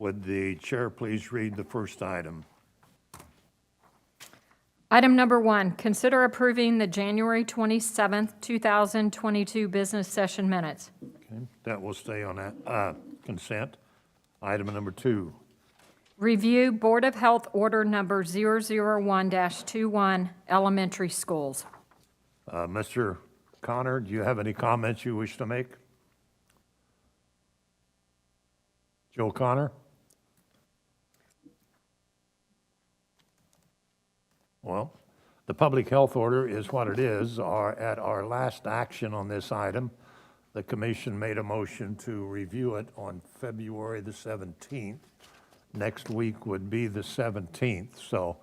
Would the chair please read the first item? Item number 1, consider approving the January 27th, 2022 business session minutes. Okay, that will stay on that consent. Item number 2. Review Board of Health Order Number 001-21, elementary schools. Mr. Connor, do you have any comments you wish to make? Joe Connor? Well, the public health order is what it is. At our last action on this item, the commission made a motion to review it on February the 17th. Next week would be the 17th. So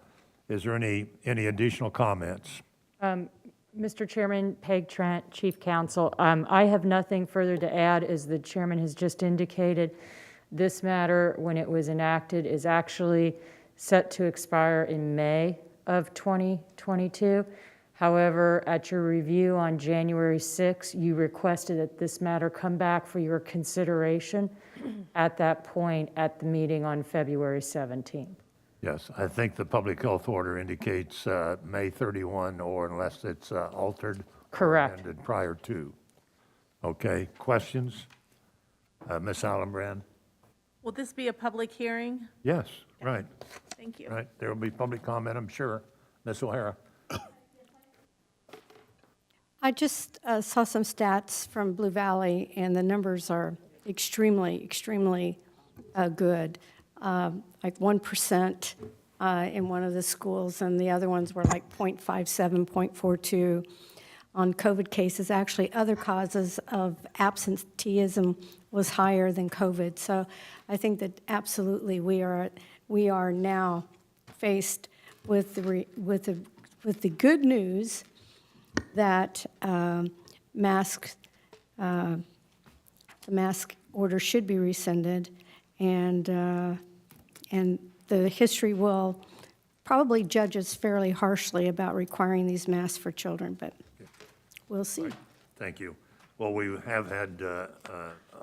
is there any additional comments? Mr. Chairman, Peg Trent, Chief Counsel. I have nothing further to add. As the chairman has just indicated, this matter, when it was enacted, is actually set to expire in May of 2022. However, at your review on January 6th, you requested that this matter come back for your consideration at that point at the meeting on February 17th. Yes, I think the public health order indicates May 31, or unless it's altered. Correct. Or amended prior to. Okay, questions? Ms. Allenbrand? Will this be a public hearing? Yes, right, Thank you. right. There will be public comment, I'm sure. Ms. O'Hara? I just saw some stats from Blue Valley, and the numbers are extremely, extremely good. Like 1% in one of the schools, and the other ones were like 0.57, 0.42 on COVID cases. Actually, other causes of absenteeism was higher than COVID. So I think that absolutely we are now faced with the good news that the mask order should be rescinded, and the history will probably judge us fairly harshly about requiring these masks for children, but we'll see. Right. Thank you. Well, we have had a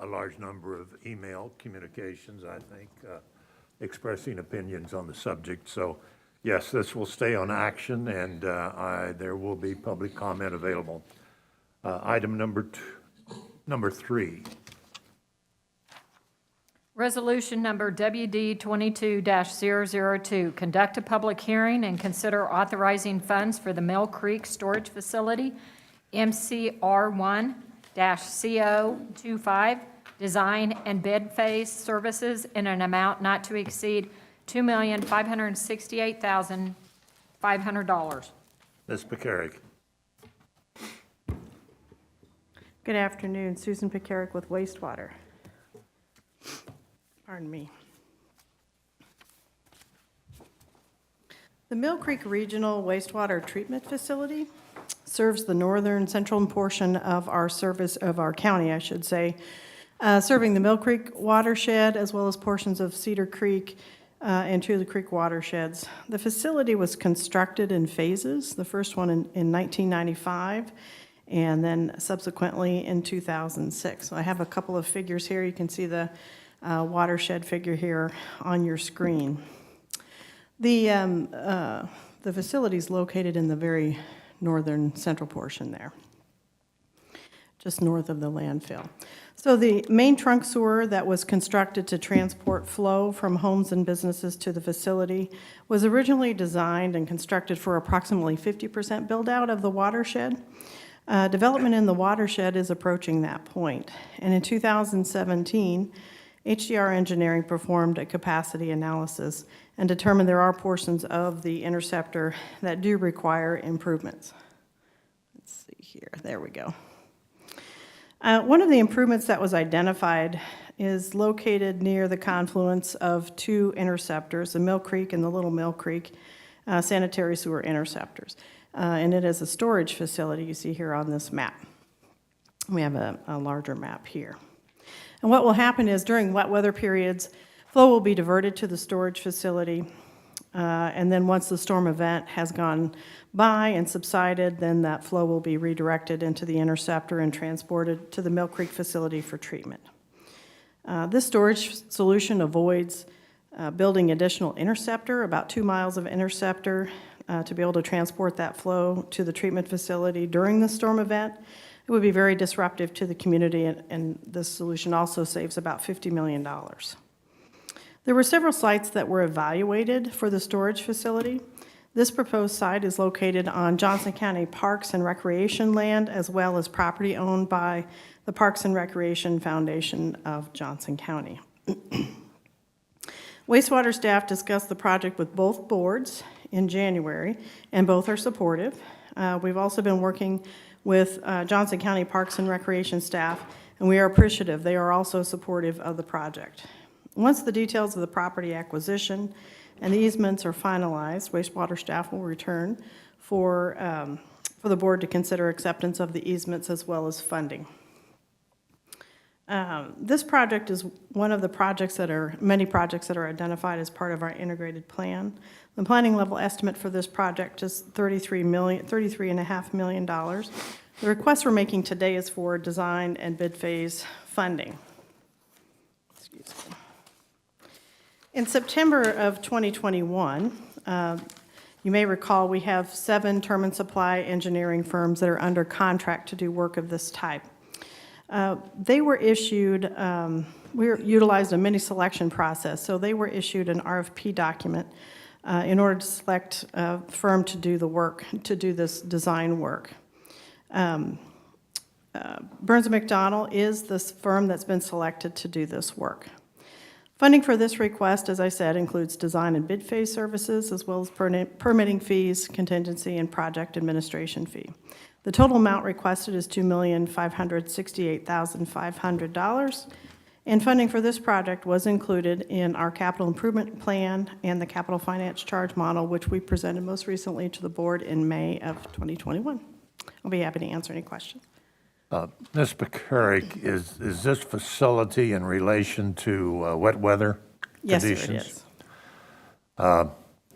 large number of email communications, I think, expressing opinions on the subject. So, yes, this will stay on action, and there will be public comment available. Item number 3. Resolution number WD 22-002, conduct a public hearing and consider authorizing funds for the Mill Creek Storage Facility, MCR1-CO25, design and bid phase services in an amount not to exceed $2,568,500. Ms. Pekarik? Good afternoon. Susan Pekarik with Wastewater. Pardon me. The Mill Creek Regional Wastewater Treatment Facility serves the northern central portion of our county, I should say, serving the Mill Creek watershed as well as portions of Cedar Creek and two of the creek watersheds. The facility was constructed in phases, the first one in 1995 and then subsequently in 2006. So I have a couple of figures here. You can see the watershed figure here on your screen. The facility is located in the very northern central portion there, just north of the landfill. So the main trunk sewer that was constructed to transport flow from homes and businesses to the facility was originally designed and constructed for approximately 50% build out of the watershed. Development in the watershed is approaching that point. And in 2017, HDR Engineering performed a capacity analysis and determined there are portions of the interceptor that do require improvements. Let's see here, there we go. One of the improvements that was identified is located near the confluence of two interceptors, the Mill Creek and the Little Mill Creek sanitary sewer interceptors. And it is a storage facility you see here on this map. We have a larger map here. And what will happen is during wet weather periods, flow will be diverted to the storage facility. And then once the storm event has gone by and subsided, then that flow will be redirected into the interceptor and transported to the Mill Creek facility for treatment. This storage solution avoids building additional interceptor, about 2 miles of interceptor, to be able to transport that flow to the treatment facility during the storm event. It would be very disruptive to the community, and this solution also saves about $50 million. There were several sites that were evaluated for the storage facility. This proposed site is located on Johnson County Parks and Recreation land, as well as property owned by the Parks and Recreation Foundation of Johnson County. Wastewater staff discussed the project with both boards in January, and both are supportive. We've also been working with Johnson County Parks and Recreation staff, and we are appreciative. They are also supportive of the project. Once the details of the property acquisition and the easements are finalized, wastewater staff will return for the board to consider acceptance of the easements as well as funding. This project is one of the many projects that are identified as part of our integrated plan. The planning level estimate for this project is $33.5 million. The request we're making today is for design and bid phase funding. Excuse me. In September of 2021, you may recall we have 7 term and supply engineering firms that are under contract to do work of this type. They were issued, we utilized a mini selection process, so they were issued an RFP document in order to select a firm to do the work, to do this design work. Burns & McDonnell is this firm that's been selected to do this work. Funding for this request, as I said, includes design and bid phase services, as well as permitting fees, contingency, and project administration fee. The total amount requested is $2,568,500, and funding for this project was included in our capital improvement plan and the capital finance charge model, which we presented most recently to the board in May of 2021. I'll be happy to answer any questions. Ms. Pekarik, is this facility in relation to wet weather conditions? Yes, sir, it is.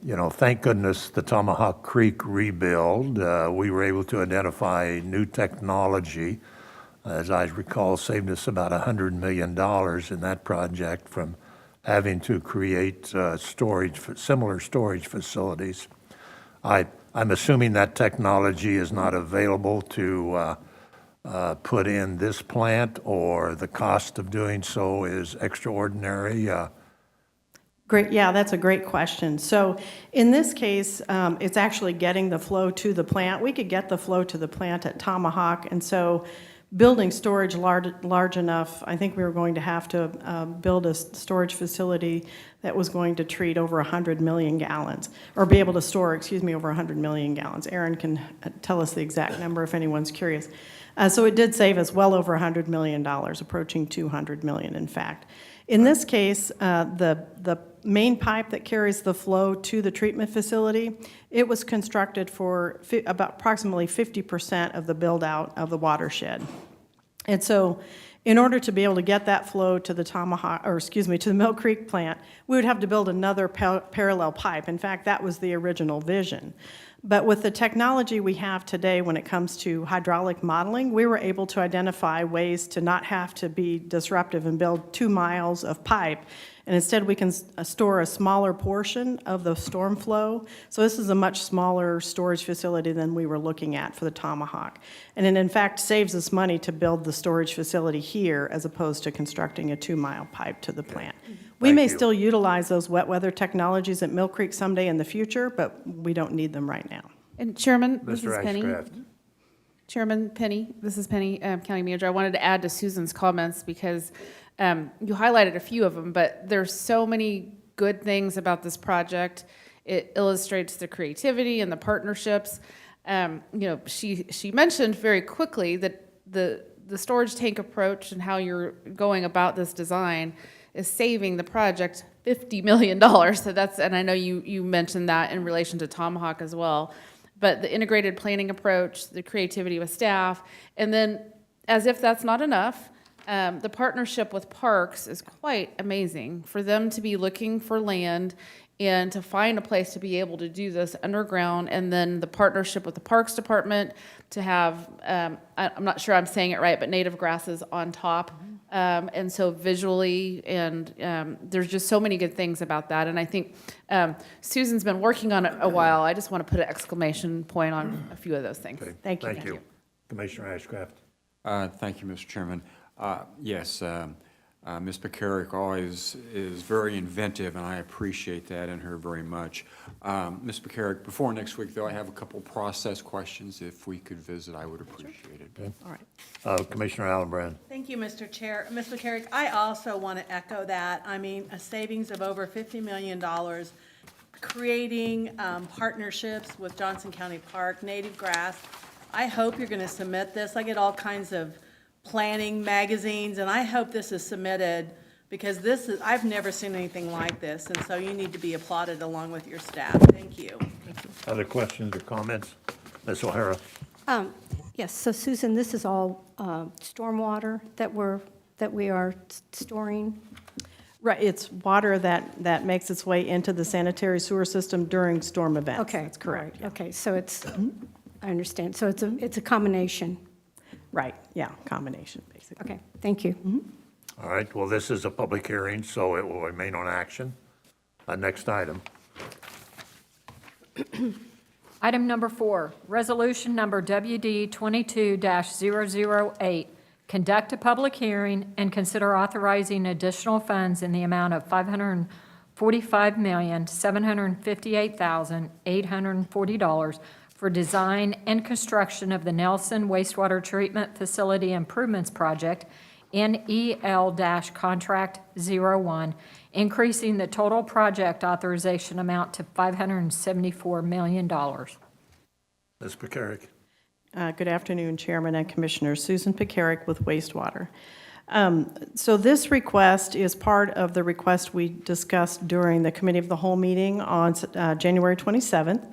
You know, thank goodness the Tomahawk Creek rebuild, we were able to identify new technology, as I recall, saved us about $100 million in that project from having to create similar storage facilities. I'm assuming that technology is not available to put in this plant, or the cost of doing so is extraordinary. Great, yeah, that's a great question. So in this case, it's actually getting the flow to the plant. We could get the flow to the plant at Tomahawk, and so building storage large enough, I think we were going to have to build a storage facility that was going to treat over 100 million gallons, or be able to store, over 100 million gallons. Aaron can tell us the exact number if anyone's curious. So it did save us well over $100 million, approaching $200 million, in fact. In this case, the main pipe that carries the flow to the treatment facility, it was constructed for about approximately 50% of the build-out of the watershed. And so in order to be able to get that flow to the to the Mill Creek plant, we would have to build another parallel pipe. In fact, that was the original vision. But with the technology we have today when it comes to hydraulic modeling, we were able to identify ways to not have to be disruptive and build 2 miles of pipe. And instead, we can store a smaller portion of the storm flow. So this is a much smaller storage facility than we were looking at for the Tomahawk. And it, in fact, saves us money to build the storage facility here as opposed to constructing a 2-mile pipe to the plant. We may still utilize those wet weather technologies at Mill Creek someday in the future, but we don't need them right now. And Chairman, this Mr. is Penny. Ashcraft. Chairman Penny, this is Penny, County Manager. I wanted to add to Susan's comments because you highlighted a few of them, but there's so many good things about this project. It illustrates the creativity and the partnerships. She mentioned very quickly that the storage tank approach and how you're going about this design is saving the project $50 million. So and I know you mentioned that in relation to Tomahawk as well. But the integrated planning approach, the creativity with staff, and then as if that's not enough, the partnership with Parks is quite amazing. For them to be looking for land and to find a place to be able to do this underground, and then the partnership with the Parks Department to have, I'm not sure I'm saying it right, but native grasses on top And so visually, and there's just so many good things about that. And I think Susan's been working on it a while. I just want to put an exclamation point on a few of those things. Okay, Thank you. Thank you. Commissioner Ashcraft. Thank you, Mr. Chairman. Yes, Ms. McCarrick always is very inventive, and I appreciate that in her very much. Ms. McCarrick, before next week, though, I have a couple process questions. If we could visit, I would appreciate it. Okay. All right. Commissioner Allenbrand. Thank you, Mr. Chair. Ms. McCarrick, I also want to echo that. I mean, a savings of over $50 million, creating partnerships with Johnson County Park, native grass. I hope you're going to submit this. I get all kinds of planning magazines, and I hope this is submitted, because this is, I've never seen anything like this, and so you need to be applauded along with your staff. Thank you. Other questions or comments? Ms. O'Hara. Yes, so Susan, this is all stormwater that we are storing? Right, it's water that makes its way into the sanitary sewer system during storm events. Okay. That's correct. all right, Okay, so it's, I understand. So it's a combination. Right, yeah, combination, basically. Okay, thank you. All right, well, this is a public hearing, so it will remain on action. Next item. Item number 4, resolution number WD 22-008. Conduct a public hearing and consider authorizing additional funds in the amount of $545,758,840 for design and construction of the Nelson Wastewater Treatment Facility Improvements Project, NEL-Contract 01, increasing the total project authorization amount to $574 million. Ms. McCarrick. Good afternoon, Chairman and Commissioners. Susan Pekarik with Wastewater. So this request is part of the request we discussed during the Committee of the Whole meeting on January 27th.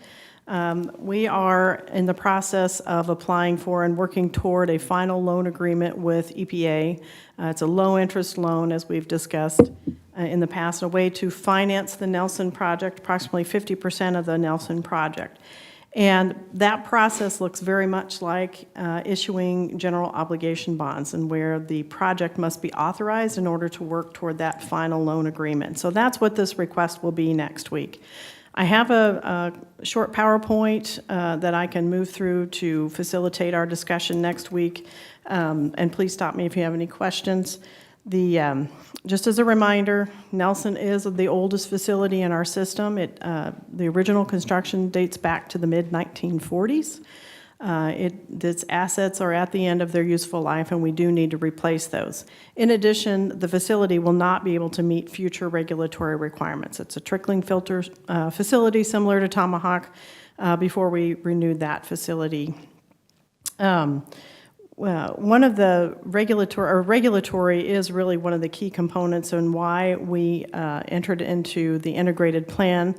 We are in the process of applying for and working toward a final loan agreement with EPA. It's a low-interest loan, as we've discussed in the past, a way to finance the Nelson project, approximately 50% of the Nelson project. And that process looks very much like issuing general obligation bonds, and where the project must be authorized in order to work toward that final loan agreement. So that's what this request will be next week. I have a short PowerPoint that I can move through to facilitate our discussion next week, and please stop me if you have any questions. Just as a reminder, Nelson is the oldest facility in our system. The original construction dates back to the mid-1940s. Its assets are at the end of their useful life, and we do need to replace those. In addition, the facility will not be able to meet future regulatory requirements. It's a trickling filter facility similar to Tomahawk before we renewed that facility. One of the regulatory is really one of the key components in why we entered into the integrated plan.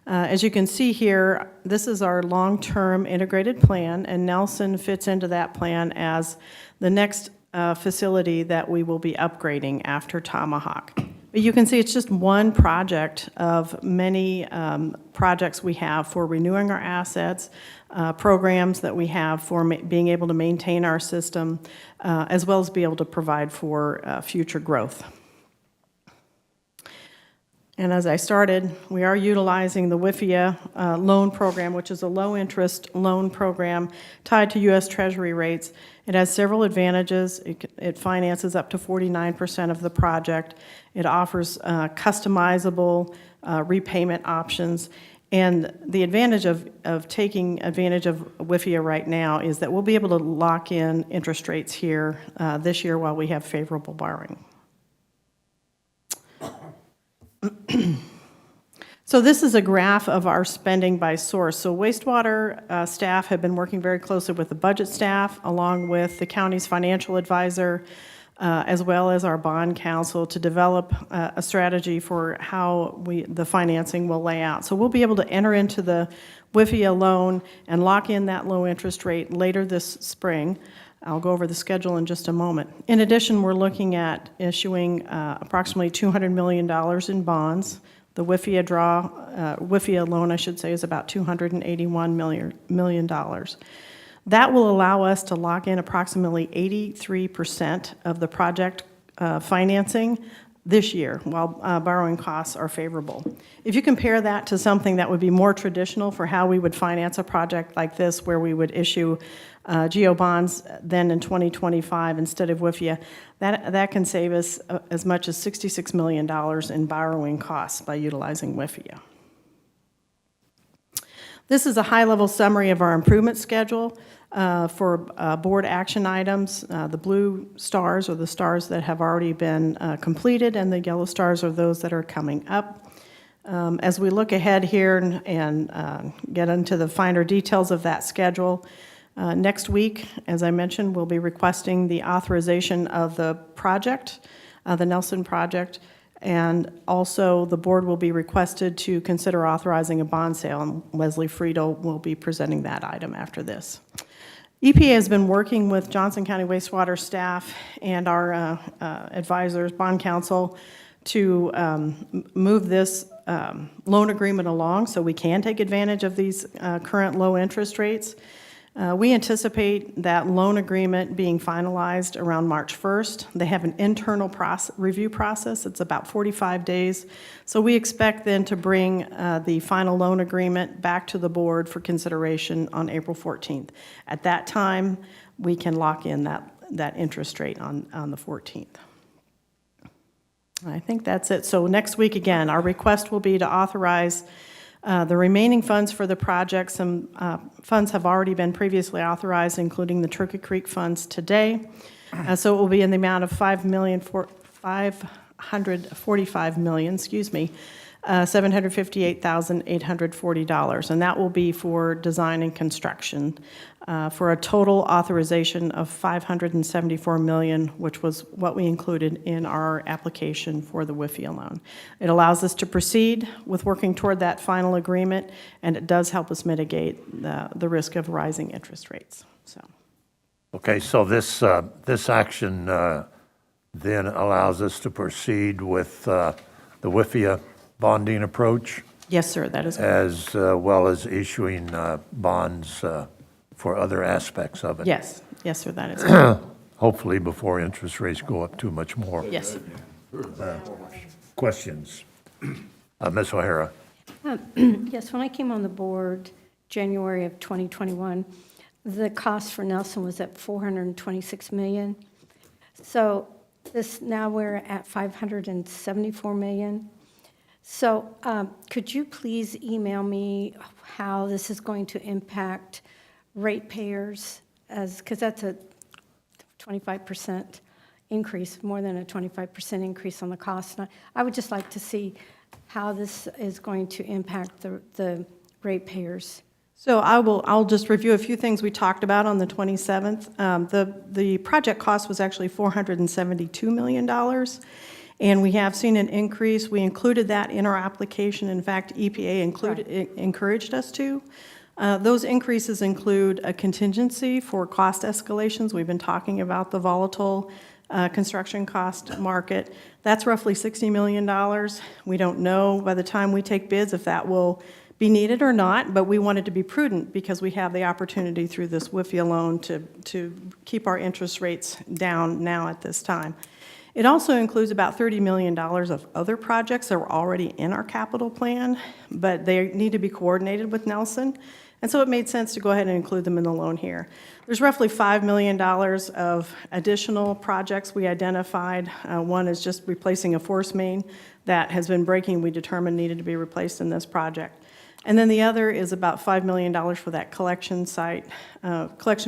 As you can see here, this is our long-term integrated plan, and Nelson fits into that plan as the next facility that we will be upgrading after Tomahawk. But you can see it's just one project of many projects we have for renewing our assets, programs that we have for being able to maintain our system, as well as be able to provide for future growth. And as I started, we are utilizing the WIFIA loan program, which is a low-interest loan program tied to U.S. Treasury rates. It has several advantages. It finances up to 49% of the project. It offers customizable repayment options. And the advantage of taking advantage of WIFIA right now is that we'll be able to lock in interest rates here this year while we have favorable borrowing. So this is a graph of our spending by source. So wastewater staff have been working very closely with the budget staff, along with the county's financial advisor, as well as our bond counsel, to develop a strategy for how the financing will lay out. So we'll be able to enter into the WIFIA loan and lock in that low interest rate later this spring. I'll go over the schedule in just a moment. In addition, we're looking at issuing approximately $200 million in bonds. The WIFIA loan, I should say, is about $281 million. That will allow us to lock in approximately 83% of the project financing this year, while borrowing costs are favorable. If you compare that to something that would be more traditional for how we would finance a project like this, where we would issue GO bonds then in 2025 instead of WIFIA, that can save us as much as $66 million in borrowing costs by utilizing WIFIA. This is a high-level summary of our improvement schedule for board action items. The blue stars are the stars that have already been completed, and the yellow stars are those that are coming up. As we look ahead here and get into the finer details of that schedule, next week, as I mentioned, we'll be requesting the authorization of the project, the Nelson project, and also the board will be requested to consider authorizing a bond sale, and Leslie Friedel will be presenting that item after this. EPA has been working with Johnson County wastewater staff and our advisors, bond counsel, to move this loan agreement along so we can take advantage of these current low interest rates. We anticipate that loan agreement being finalized around March 1st. They have an internal review process. It's about 45 days. So we expect then to bring the final loan agreement back to the board for consideration on April 14th. At that time, we can lock in that interest rate on the 14th. I think that's it. So next week, again, our request will be to authorize the remaining funds for the project. Some funds have already been previously authorized, including the Turkey Creek funds today. So it will be in the amount of $758,840, and that will be for design and construction for a total authorization of $574 million, which was what we included in our application for the WIFIA loan. It allows us to proceed with working toward that final agreement, and it does help us mitigate the risk of rising interest rates. So. Okay, so this action then allows us to proceed with the WIFIA bonding approach, Yes, sir, that is correct. as well as issuing bonds for other aspects of it. Yes, yes, sir, that is correct. Hopefully before interest rates go up too much more. Yes. Questions? Ms. O'Hara? Yes, when I came on the board, January of 2021, the cost for Nelson was at $426 million. So now we're at $574 million. So could you please email me how this is going to impact ratepayers, because that's a 25% increase, more than a 25% increase on the cost. And I would just like to see how this is going to impact the ratepayers. So I'll just review a few things we talked about on the 27th. The project cost was actually $472 million, and we have seen an increase. We included that in our application. In fact, EPA encouraged us to. Those increases include a contingency for cost escalations. We've been talking about the volatile construction cost market. That's roughly $60 million. We don't know by the time we take bids if that will be needed or not, but we wanted to be prudent because we have the opportunity through this WIFIA loan to keep our interest rates down now at this time. It also includes about $30 million of other projects that were already in our capital plan, but they need to be coordinated with Nelson. And so it made sense to go ahead and include them in the loan here. There's roughly $5 million of additional projects we identified. One is just replacing a force main that has been breaking, we determined needed to be replaced in this project. And then the other is about $5 million for that collection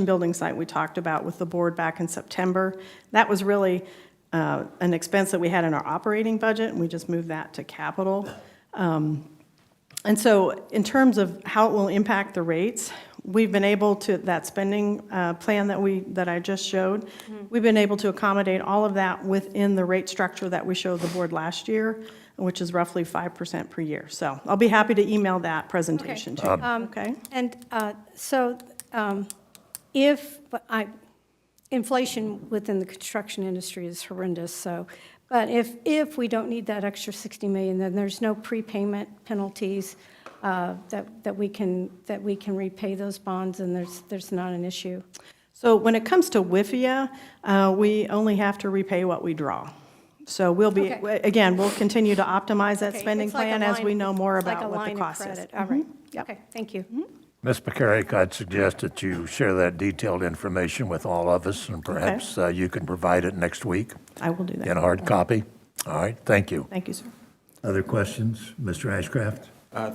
building site we talked about with the board back in September. That was really an expense that we had in our operating budget, and we just moved that to capital. And so in terms of how it will impact the rates, we've been able to, that spending plan that I just showed, we've been able to accommodate all of that within the rate structure that we showed the board last year, which is roughly 5% per year. So I'll be happy to email that presentation to you. Okay? And inflation within the construction industry is horrendous, so, but if we don't need that extra $60 million, then there's no prepayment penalties that we can repay those bonds, and there's not an issue. So when it comes to WIFIA, we only have to repay what we draw. So we'll be, Okay. again, we'll continue to optimize that Okay, spending it's like a plan as we line- know more it's like about a what the line of cost is. credit. All right, okay, thank you. Ms. McCarrick, I'd suggest that you share that detailed information with all of us, and perhaps you can provide it next week I will do in a that. hard copy. All right, thank you. Thank you, sir. Other questions? Mr. Ashcraft?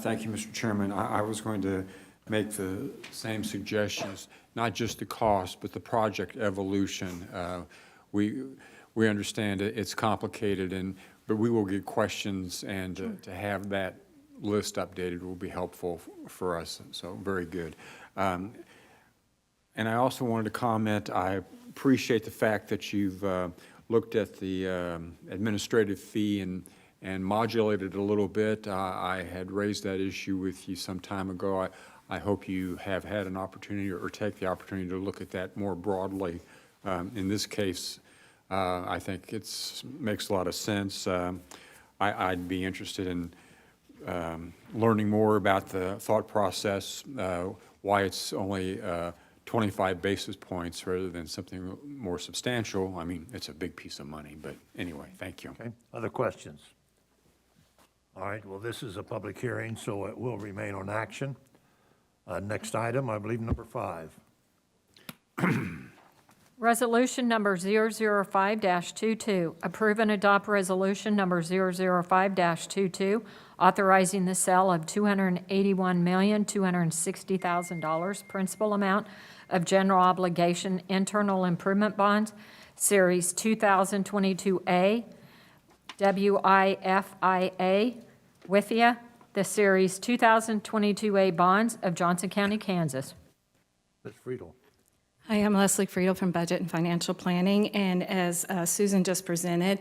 Thank you, Mr. Chairman. I was going to make the same suggestions, not just the cost, but the project evolution. We understand it's complicated, but we will get questions, and to have that list updated will be helpful for us, so very good. And I also wanted to comment, I appreciate the fact that you've looked at the administrative fee and modulated it a little bit. I had raised that issue with you some time ago. I hope you have had an opportunity or take the opportunity to look at that more broadly. In this case, I think makes a lot of sense. I'd be interested in learning more about the thought process, why it's only 25 basis points rather than something more substantial. I mean, it's a big piece of money, but anyway, thank you. Okay, other questions? All right, well, this is a public hearing, so it will remain on action. Next item, I believe number 5. Resolution number 005-22, approve and adopt resolution number 005-22, authorizing the sale of $281,260,000 principal amount of general obligation internal improvement bonds, Series 2022A, WIFIA, the Series 2022A bonds of Johnson County, Kansas. Ms. Friedel. Hi, I'm Leslie Friedel from Budget and Financial Planning, and as Susan just presented,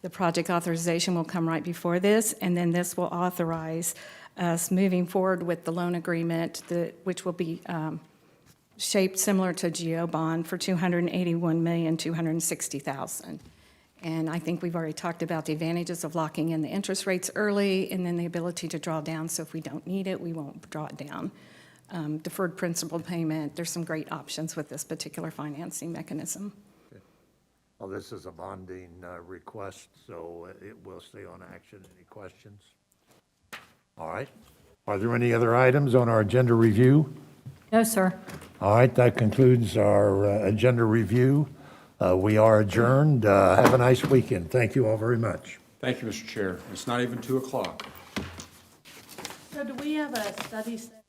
the project authorization will come right before this, and then this will authorize us moving forward with the loan agreement, which will be shaped similar to a GO bond for $281,260,000. And I think we've already talked about the advantages of locking in the interest rates early, and then the ability to draw down, so if we don't need it, we won't draw it down. Deferred principal payment, there's some great options with this particular financing mechanism. Well, this is a bonding request, so it will stay on action. Any questions? All right. Are there any other items on our agenda review? No, sir. All right, that concludes our agenda review. We are adjourned. Have a nice weekend. Thank you all very much. Thank you, Mr. Chair. It's not even 2 o'clock. So do we have a study session?